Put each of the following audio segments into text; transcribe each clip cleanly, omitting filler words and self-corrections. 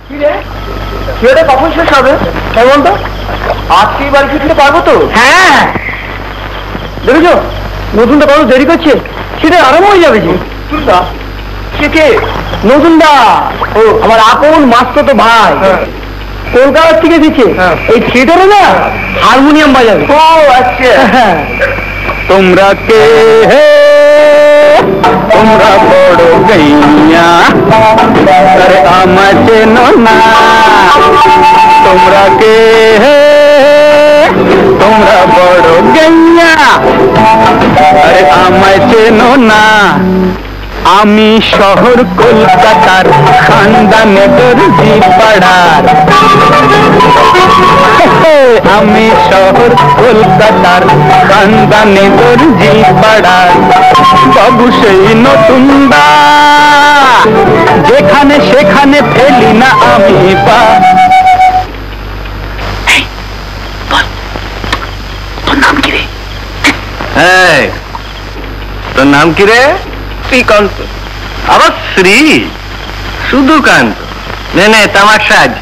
ছেলেটা কখন শেষ হবে তাই বলতো? আজকে বাড়ি ফিরতে পারবো তো? হ্যাঁ, দেখেছো নতুনটা কত দেরি করছে, সেটা আরম্ভ হয়ে যাবে। সে কে? নতুন দা, ও আমার আপন মাস্তুতো ভাই, কলকাতা থেকে দিচ্ছে। এই থিয়েটারে না হারমোনিয়াম বাজাবে। ও আচ্ছা। তোমরা কে হে, তোমরা বড় গইয়া, আরে আমায় চেনো না। তোমরা কে হে, তোমরা বড় গইয়া, আরে আমায় চেনো না। আমি শহর কলকাতার খানদানে দর্জি পাড়ার। আমি শহর কলকাতার খানদানে দর্জি পাড়ার। বাবু সেই নতুন দা, যেখানে সেখানে ফেলি না আমি পা। তোর নাম কি রে? তোর নাম কি রে? শ্রীকান্ত। আবার শ্রী? শুধু কান্ত? নে তামাক সাজ।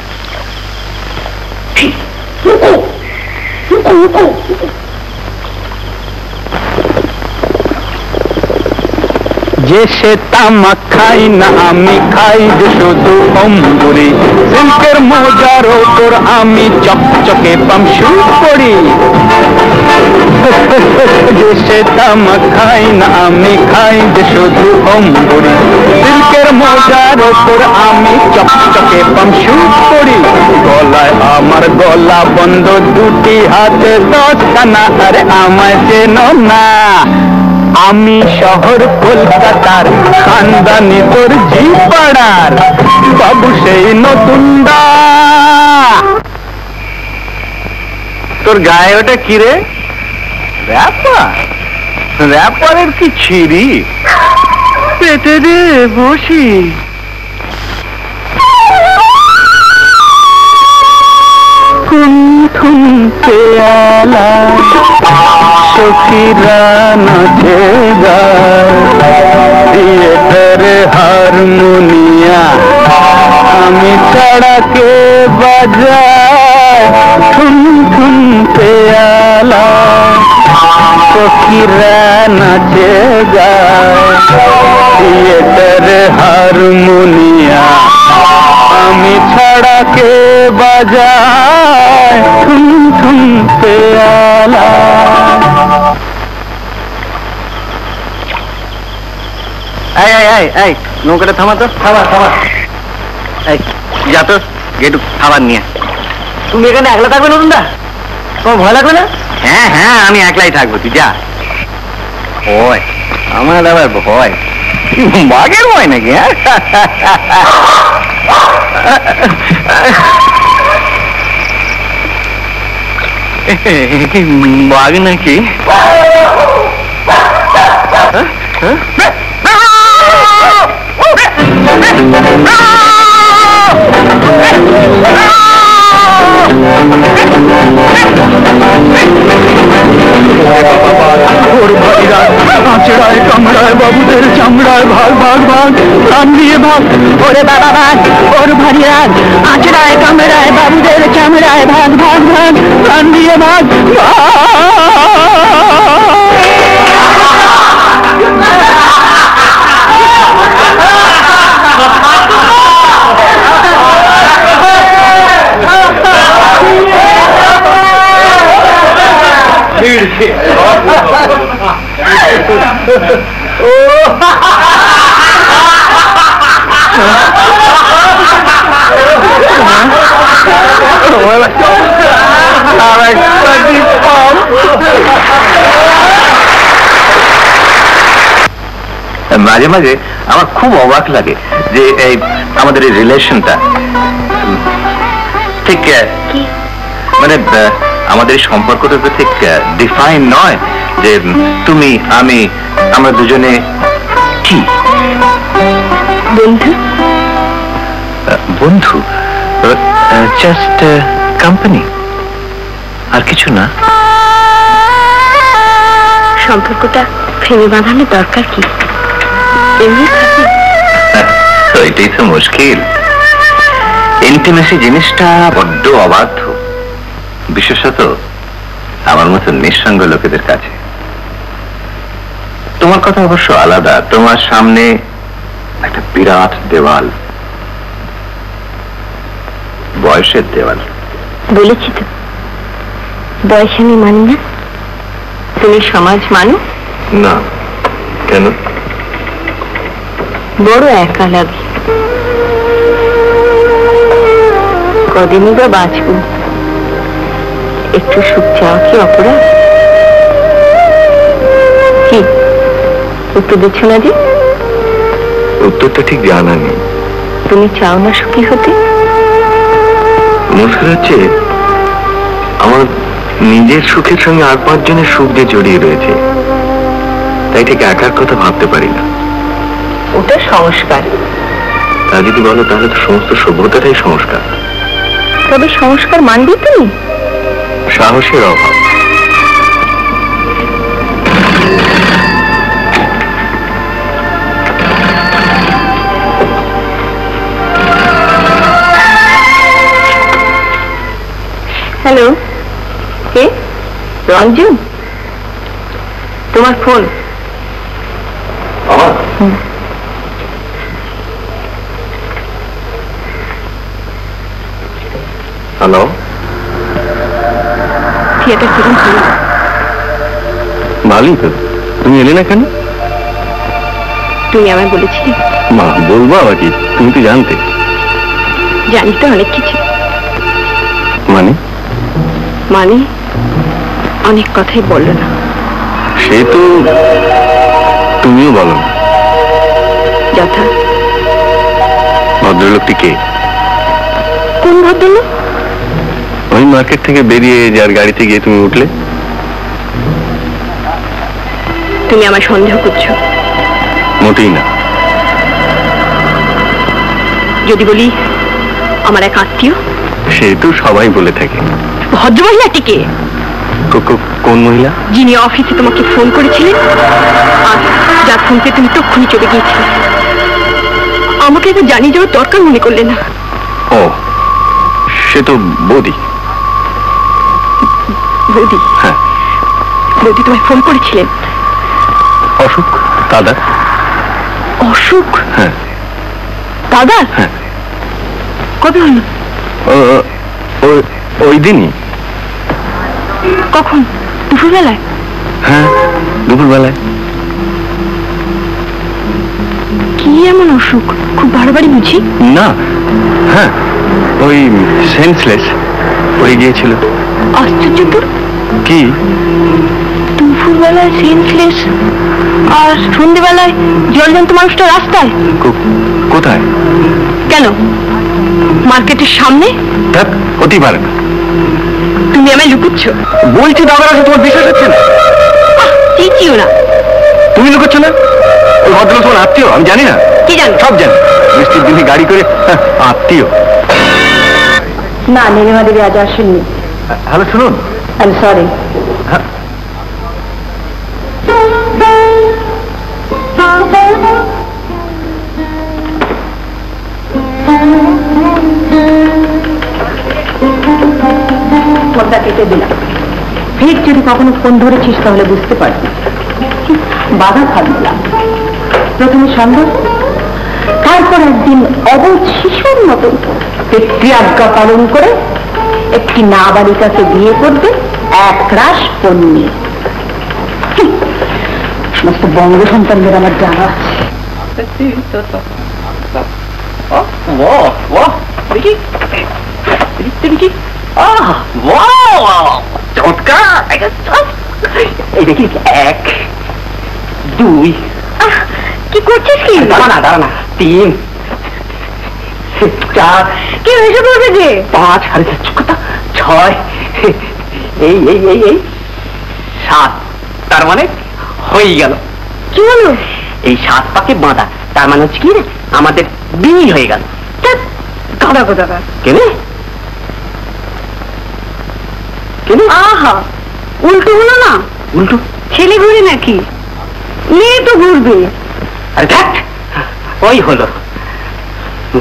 যে সে তামাক খাই না আমি, খাই যে শুধু অম্বুরি। সিল্কের মোজার ওপর আমি চকচকে পামশু পরি। যে সে তামাক খাই না আমি, খাই যে শুধু অম্বুরি। সিল্কের মোজার ওপর আমি চকচকে পামশু পরি। গলায় আমার গলা বন্ধ, দুটি হাতে 10 খানা, আরে আমায় চেনো না। আমি শহর কলকাতার খানদানি দর্জি পাড়ার। বাবু সেই নতুন দা। তোর গায়ে ওটা কি রে? র্যাপার? র্যাপারের কি ছিরি? পেটে রে বসি। কুন্ঠুন পেয়ালা সখীরা নাচে থিয়েটার হারমোনিয়া, আমি ছাড়া কে বাজায় ঠুন ঠুন পেয়ালা। সখীরা নাচে গায় থিয়েটার হারমোনিয়া, আমি ছাড়া কে বাজায় ঠুন ঠুন পেয়ালা। নৌকাটা থামা তো, থামা। যা তো গেটু খাবার নিয়ে। তুমি এখানে একলা থাকবে নতুন দা? তোমার ভয় লাগবে না? হ্যাঁ, আমি একলাই থাকবো, তুই যা। ভয়? আমার আবার ভয়? বাঘের ভয় নাকি? বাঘ নাকি? ওর ভাইরা আঁচড়ায় কামড়ায় বাবুদের চামড়ায়, ভাগ ভাগ ভাগ প্রাণ দিয়ে ভাগ। ওরে বাবা ভাগ, ওর ভাইরা আঁচড়ায় কামড়ায় বাবুদের চামড়ায়, ভাগ ভাগ ভাগ প্রাণ দিয়ে ভাগ। মাঝে মাঝে আমার খুব অবাক লাগে যে এই আমাদের এই রিলেশনটা ঠিক মানে আমাদের সম্পর্কটা তো ঠিক ডিফাইন নয় যে তুমি আমি আমরা দুজনে কি বন্ধু। বন্ধু, জাস্ট কোম্পানি, আর কিছু না। সম্পর্কটা ফেলে বাঁধানোর দরকার কি? এমনি তো এটাই তো মুশকিল। এই ইন্টিমেসি জিনিসটা বড্ড অবাধ্য, বিশেষত আমার মতো নিঃসঙ্গ লোকেদের কাছে। তোমার কথা অবশ্য আলাদা, তোমার সামনে একটা বিরাট দেওয়াল, বয়সের দেওয়াল। বলেছি তো, বয়স আমি মানি না। তুমি সমাজ মানো না। কেন? বড় একা লাগে। কদিনই বা বাঁচব, একটু সুখ চাওয়া কি অপরাধ? কি উত্তর দিচ্ছ না যে? উত্তরটা ঠিক জানা নেই। তুমি চাও না সুখী হতে? মুশকিল হচ্ছে আমার নিজের সুখের সঙ্গে আর 5 জনের সুখ যে জড়িয়ে রয়েছে, তাই ঠিক একার কথা ভাবতে পারি না। ওটা সংস্কার। তা যদি বলো তাহলে তো সমস্ত সভ্যতাটাই সংস্কার। তবে সংস্কার মানবে তুমি? সাহসের অভাব। হ্যালো, কে? রঞ্জন? তোমার ফোন? হ্যালো, থিয়েটার কিরম ছিল? ভালোই তো। তুমি এলে না কেন? তুমি আমায় বলেছিলে। মা, বলবো আবার কি? তুমি তো জানতে। জানি তো অনেক কিছু। মানে? মানে অনেক কথাই বললো না। সে তো তুমিও বলো না। যথা? ভদ্রলোকটি কে? কোন ভদ্রলোক? ওই মার্কেট থেকে বেরিয়ে যার গাড়িতে গিয়ে তুমি উঠলে। তুমি আমায় সন্দেহ করছো? মোটেই না। যদি বলি আমার এক আত্মীয়। সে তো সবাই বলে থাকে। ভদ্রমহিলাটি কে? কোন মহিলা? যিনি অফিসে তোমাকে ফোন করেছিলেন আর যার ফোনকে তুমি তক্ষুনি চলে গিয়েছিলে। আমাকে এবার জানিয়ে যাওয়ার দরকার মনে করলে না? ও, সে তো বৌদি। বৌদি? হ্যাঁ। বৌদি তোমায় ফোন করেছিলেন? অসুখ দাদা। অসুখ? হ্যাঁ। দাদা? হ্যাঁ। কবে হলো? ওই দিনই। কখন? দুপুরবেলায়? হ্যাঁ, দুপুরবেলায়। কি এমন অসুখ? খুব বাড়াবাড়ি বুঝি? না, হ্যাঁ, ওই সেন্সলেস পড়ে গিয়েছিল। আশ্চর্য তো। কি? দুপুরবেলায় সেন্সলেস আর সন্ধ্যেবেলায় জলজন্ত মানুষটা রাস্তায়? কোথায়? কেন, মার্কেটের সামনে? দেখ, হতেই পারে না। তুমি আমায় লুকুচ্ছ? বলছি দাদার আছে, তোমার বিশ্বাস হচ্ছে না? চিচিও না। তুমি লুকোচ্ছ না? ওই ভদ্রলোক তোমার আত্মীয়, আমি জানি না? কি জানো? সব জানি। বৃষ্টির দিনে গাড়ি করে আত্মীয়। না, নীলিমা দেবী আজ আসেননি। হ্যালো, শুনুন। I am sorry. ফোনটা কেটে দিলাম। ফের যদি কখনো ফোন ধরেছিস তাহলে বুঝতে পারবি। বাধা থাকলাম। প্রথমে সন্দেহ, তারপর একদিন অবধ শিশুর মতো পিতৃ আজ্ঞা পালন করে একটি নাবালিকাকে বিয়ে করবে এক রাশ ফোন নিয়ে। সমস্ত বঙ্গ সন্তানদের আমার জানা আছে। এই দেখি, 1 2। কি করছিস? কি দাঁড়া না, 3 4। কি হয়েছে বলবে যে? 5, আরে কথা 6, এই 7। তার মানে হয়ে গেল। কি হলো? এই 7 পাকে বাঁধা, তার মানে হচ্ছে কি রে, আমাদের বিয়ে হয়ে গেল। দাদা দাদা কেনে কেনে? আহা, উল্টো হলো না? উল্টো? ছেলে ঘুরে নাকি? মেয়ে তো ঘুরবে। আরে দেখ, ওই হলো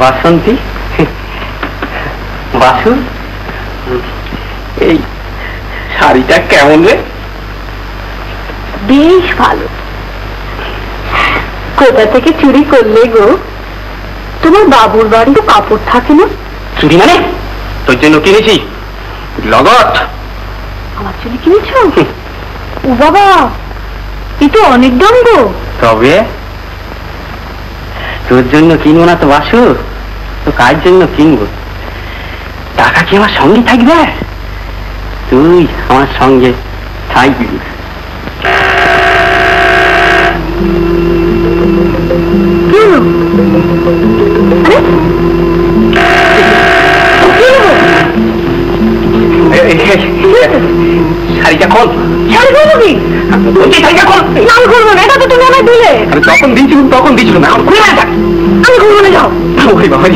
বাসন্তী। বাসু, এই শাড়িটা কেমন রে? বেশ ভালো। কোথা থেকে চুরি করলে গো? তোমার বাবুর বাড়ি তো কাপড় থাকে না। চুরি মানে? তোর জন্য কিনেছি লগত। আমার চুরি কিনেছো? ও বাবা, এ তো অনেক দাম গো। তবে তোর জন্য কিনবো না তো বাসু, তো কার জন্য কিনবো? টাকা কি আমার সঙ্গে থাকবে? তুই আমার সঙ্গে থাকবি। কি হলো? আরে, কি হলো? শাড়িটা খোল। শাড়ি করবো কি? শাড়িটা খোল। আমি করবো না, এটা তো তুমি আমায় দিলে। আমি যখন দিয়েছিলাম তখন দিয়েছিল না, এখন খুলে না। আমি করবো না, যাও। ওই বাবা,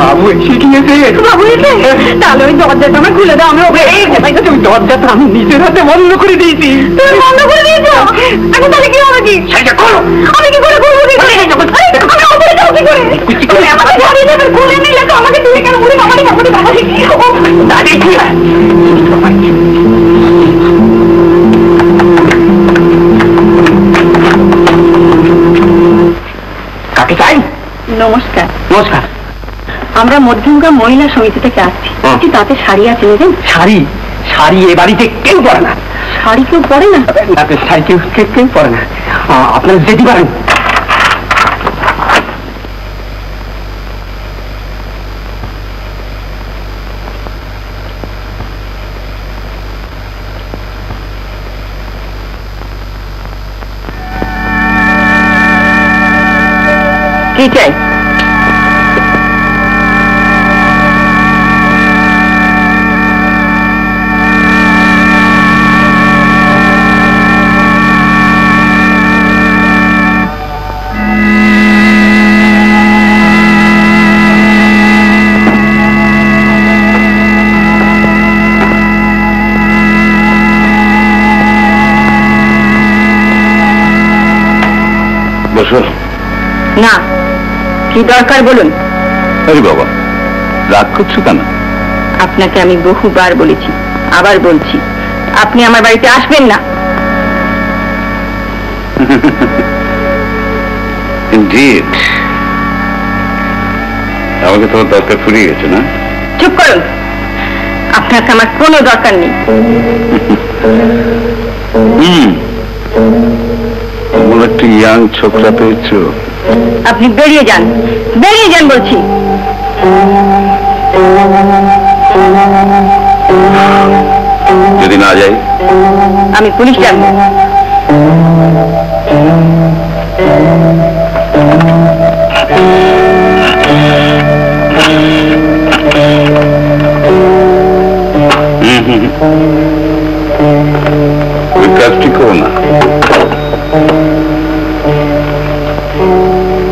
বাবু এসে গিয়েছে। বাবু এসে? তাহলে ওই দরজাটা আমায় খুলে দাও, আমি ওকে। তুমি দরজাটা আমি নিজের হাতে বন্ধ করে দিয়েছি। তুমি বন্ধ করে দিয়েছো? এখন তাহলে কি হবে? কি শাড়িটা খোলো। আমি কি করে করবো? কি করে? আমি ওপরে যাও কি করে? তুমি আমাকে ঝাড়িয়ে দেবে, খুলে নিলে তো আমাকে তুমি কেন বলি বাবারি বাবারি বাবারি? ও দাদি কি হয়? কাকে চাই? নমস্কার। নমস্কার। আমরা মধ্যমগ্রাম মহিলা সমিতি থেকে আসছি। তাতে শাড়ি আছে নেবেন? শাড়ি? শাড়ি এ বাড়িতে কেউ পরে না। শাড়ি কেউ পরে না? শাড়ি কেউ কেউ পরে না। আপনারা যেতে পারেন। কি চাই? বসো। না, কি দরকার বলুন। আরে বাবা, রাগ করছো কেন? আপনাকে আমি বহুবার বলেছি, আবার বলছি, আপনি আমার বাড়িতে আসবেন না। Indeed. আমাকে তোমার দরকার ফুরিয়ে গেছে না? চুপ করুন, আপনাকে আমার কোনো দরকার নেই। এমন একটা ইয়াং ছোকরা পেয়েছ। আপনি বেরিয়ে যান, বেরিয়ে যান বলছি। যদি না যাই? আমি পুলিশ ডাকবো। ওই কাজটি করো না।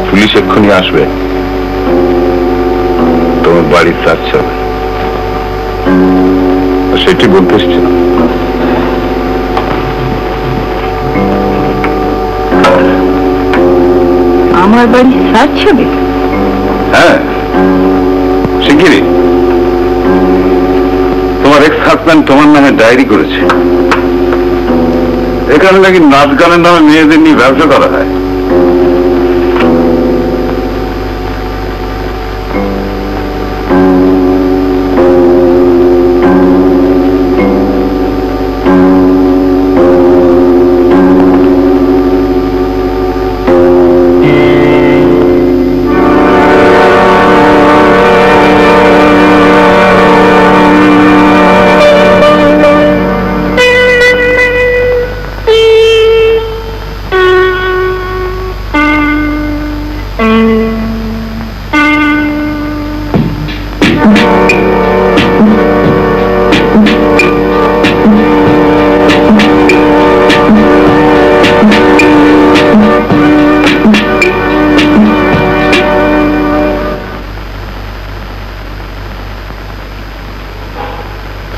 পুলিশ এক্ষুনি আসবে, তোমার বাড়ির সার্চ হবে। সেটি বলতে এসছি না। আমার বাড়ি সার্চ হবে? হ্যাঁ, শিগগিরই। তোমার এক্স হাজব্যান্ড তোমার নামে ডায়েরি করেছে। এখানে নাকি নাচ গানের নামে মেয়েদের নিয়ে ব্যবসা করা হয়।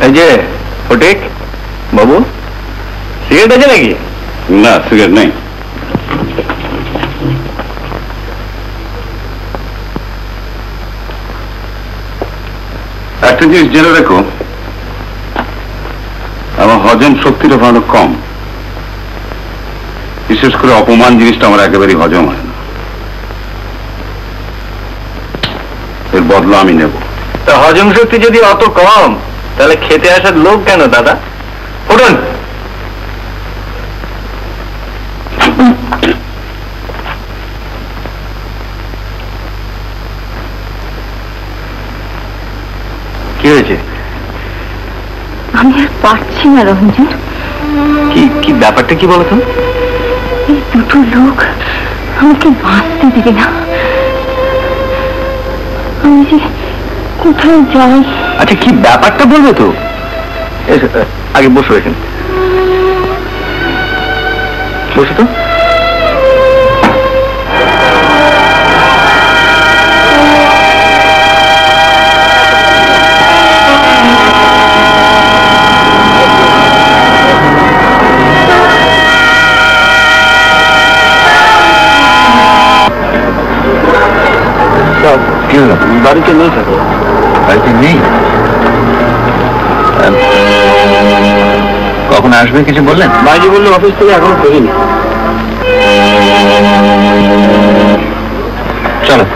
এই যে ফটিক বাবু, সিগারেট আছে নাকি? না, সিগারেট নেই। একটা জিনিস জেনে রেখো, আমার হজম শক্তিটা ভালো কম, বিশেষ করে অপমান জিনিসটা আমার একেবারেই হজম হয় না। এর বদলা আমি নেব। তা হজম শক্তি যদি অত কম, তাহলে খেতে আসার লোক কেন দাদা? উঠুন। কি হয়েছে? আমি আর পারছি না রঞ্জন। কি কি ব্যাপারটা কি বলতো? এই দুটো লোক আমাকে বাঁচতে দিবে না। আমি যে কোথায় যাই? আচ্ছা, কি ব্যাপারটা বলবে তো? আগে বসো, এখানে বসো তো। বাড়িতে নেই স্যার। বাড়িতে নেই? কখন আসবে কিছু বললেন? বাইরে বললে অফিস থেকে এখনো ফেরিনি। চলো।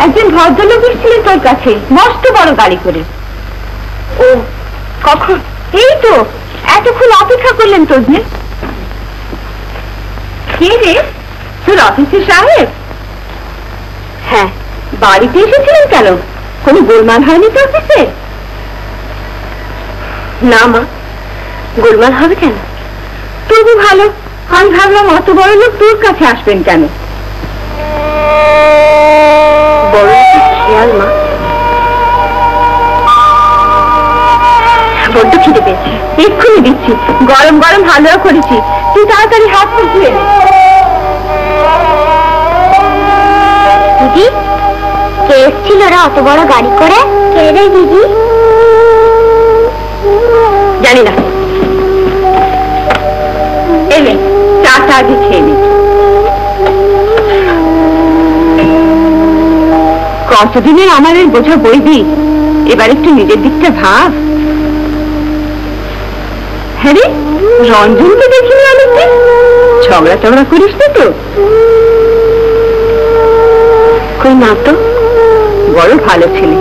একজন ভদ্রলোক এসেছিলেন তোর কাছে, মস্ত বড় গাড়ি করে। ও কখন? এই তো এতক্ষণ অপেক্ষা করলেন তোর জন্য। কে রে? তোর অফিসের সাহেব? হ্যাঁ। বাড়িতে এসেছিলেন কেন? কোনো গোলমাল হয়নি তো অফিসে? না মা, গোলমাল হবে কেন? তবু ভালো। আমি ভাবলাম অত বড় লোক তোর কাছে আসবেন কেন। বড় খেয়াল মা, বড্ড খিদে পেয়েছে। এক্ষুনি দিচ্ছি। গরম গরম হালুয়া করেছি, তুই তাড়াতাড়ি হাত মুখ ধুয়ে নে। দিদি, কে এসছিল ওরা অত বড় গাড়ি করে? কে রে দিদি? জানি না। এলে চাটা আগে খেয়ে নে। কতদিনের আমাদের বোঝা বইবি, এবার একটু নিজের দিকটা ভাব। হ্যাঁ রে, রঞ্জনকে দেখিনি অনেকদিন। ঝগড়া টগড়া করিস না তো? কই না তো, বড় ভালো ছেলে,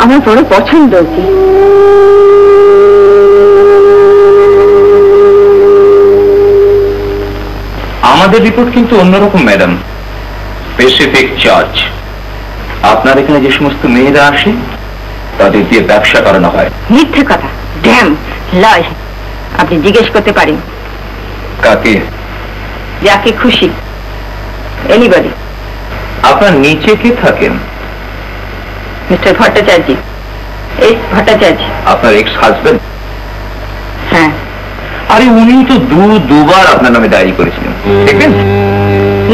আমার বড় পছন্দ কি। আমাদের রিপোর্ট কিন্তু অন্যরকম ম্যাডাম। Specific charge. আপনার এখানে যে সমস্ত মেয়েরা আসে তাদের দিয়ে ব্যবসা করানো হয়। মিথ্যে কথা, ড্যাম লয়। আপনি জিজ্ঞেস করতে পারেন কাকে? যাকে খুশি, এনিবডি। আপনার নিচে কে থাকেন? Mister Bhattacharya, S Bhattacharya. আপনার এক্স হাজবেন্ড? হ্যাঁ। আরে উনি তো দুবার আপনার নামে ডায়েরি করেছিলেন, দেখবেন?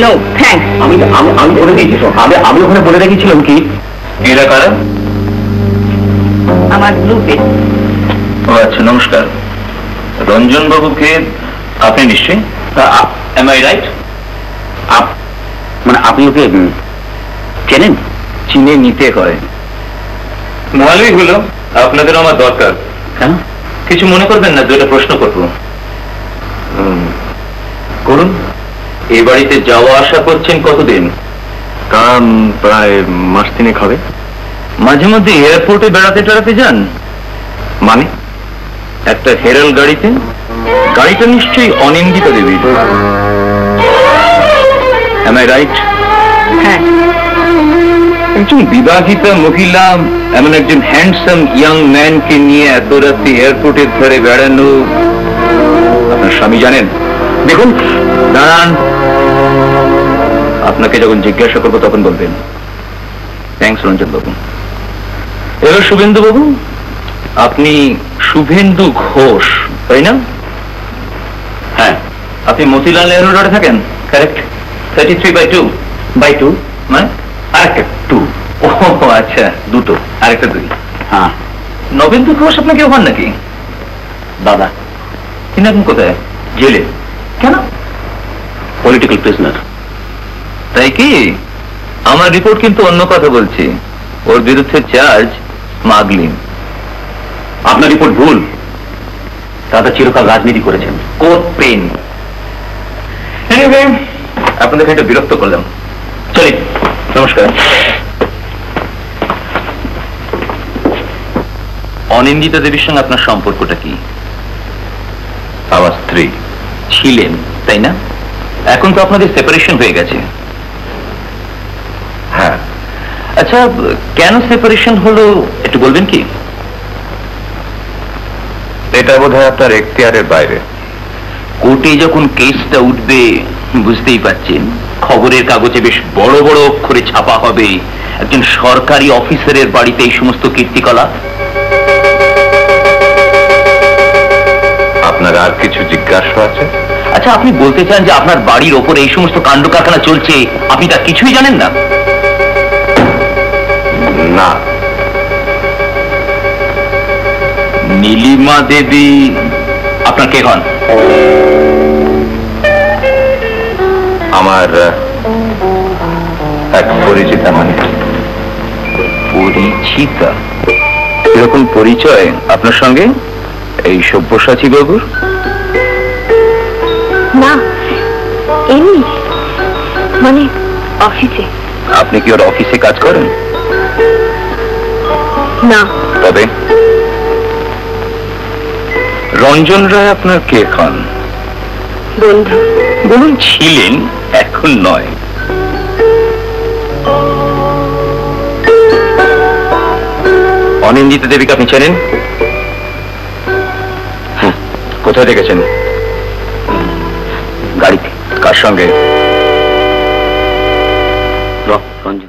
No thanks. আমি বলে দিয়েছি। আমি ওখানে বলে রেখেছিলাম কি এরা কারা। আমার গ্রুপে। ও আচ্ছা, নমস্কার। রঞ্জন বাবুকে আপনি নিশ্চয়ই? Am I right? মানে আপনি ওকে চেনেন? চিনে নিতে হয়। ভালোই হলো, আপনাদের আমার দরকার। কেন? কিছু মনে করবেন না, দুটো প্রশ্ন করব। করুন। এই বাড়িতে যাওয়া আসা করছেন কতদিন? কারণ প্রায় মাস তিনেক হবে। মাঝে মধ্যে এয়ারপোর্টে বেড়াতে টেড়াতে যান? মানে? একটা হেরাল গাড়িতে? গাড়িটা নিশ্চয়ই অনিন্দিতা দেবীর। Am I right? হ্যাঁ। একজন বিবাহিতা মহিলা এমন একজন হ্যান্ডসাম ইয়াং ম্যানকে নিয়ে এত রাতে এয়ারপোর্টের ধারে বেড়ানো, আপনার স্বামী জানেন? দেখুন দাঁড়ান, আপনাকে যখন জিজ্ঞাসা করবো তখন বলবেন। থ্যাংকস রঞ্জন বাবু। এবার শুভেন্দু বাবু, আপনি শুভেন্দু ঘোষ তাই না? হ্যাঁ। আপনি মতিলাল নেহরু রোডে থাকেন? কারেক্ট। 33/2 মানে আরেকটা 2। ও আচ্ছা, দুটো, আরেকটা 2। হ্যাঁ। নবেন্দু ঘোষ আপনাকে ওখান নাকি? দাদা তিনি এখন কোথায়? জেলে। কেন? Political prisoner. তাই কি? আমার রিপোর্ট কিন্তু অন্য কথা বলছি। ওর বিরুদ্ধে চার্জ স্মাগলিং। আপনার রিপোর্ট ভুল। দাদা চিরকাল রাজনীতি করেছেন। কোট পেন। আপনাদের একটা বিরক্ত করলাম, চলি, নমস্কার। অনিন্দিতা দেবীর সঙ্গে আপনার সম্পর্কটা কি? আমার স্ত্রী ছিলেন তাই না? এখন তো আপনাদের সেপারেশন হয়ে গেছে। হ্যাঁ। আচ্ছা, কেন সেপারেশন হলো একটু বলবেন কি? এটা বোধহয় আপনার এখতিয়ারের বাইরে। কোর্টে যখন কেসটা উঠবে বুঝতেই পারছেন, খবরের কাগজে বেশ বড় বড় অক্ষরে ছাপা হবে একজন সরকারি অফিসারের বাড়িতে এই সমস্ত কীর্তিকলাপ। আপনার আর কিছু জিজ্ঞাসা আছে? আচ্ছা, আপনি বলতে চান যে আপনার বাড়ির ওপরে এই সমস্ত কাণ্ড কারখানা চলছে, আপনি তা কিছুই জানেন না? না। নীলিমা দেবী আপনার কে হন? আমার এক পরিচিতা। মানে পরিচিতা? এরকম পরিচয় আপনার সঙ্গে এই সব্যসাচী বাবুর? না, এমনি, মানে অফিসে। আপনি কি ওর অফিসে কাজ করেন? না। তবে রঞ্জন রায় আপনার কে হন? বন্ধু। বলুন ছিলেন, এখন নয়। অনিন্দিতা দেবীকে আপনি চেনেন? কোথায় দেখেছেন? গাড়িতে। কার সঙ্গে? রঞ্জন।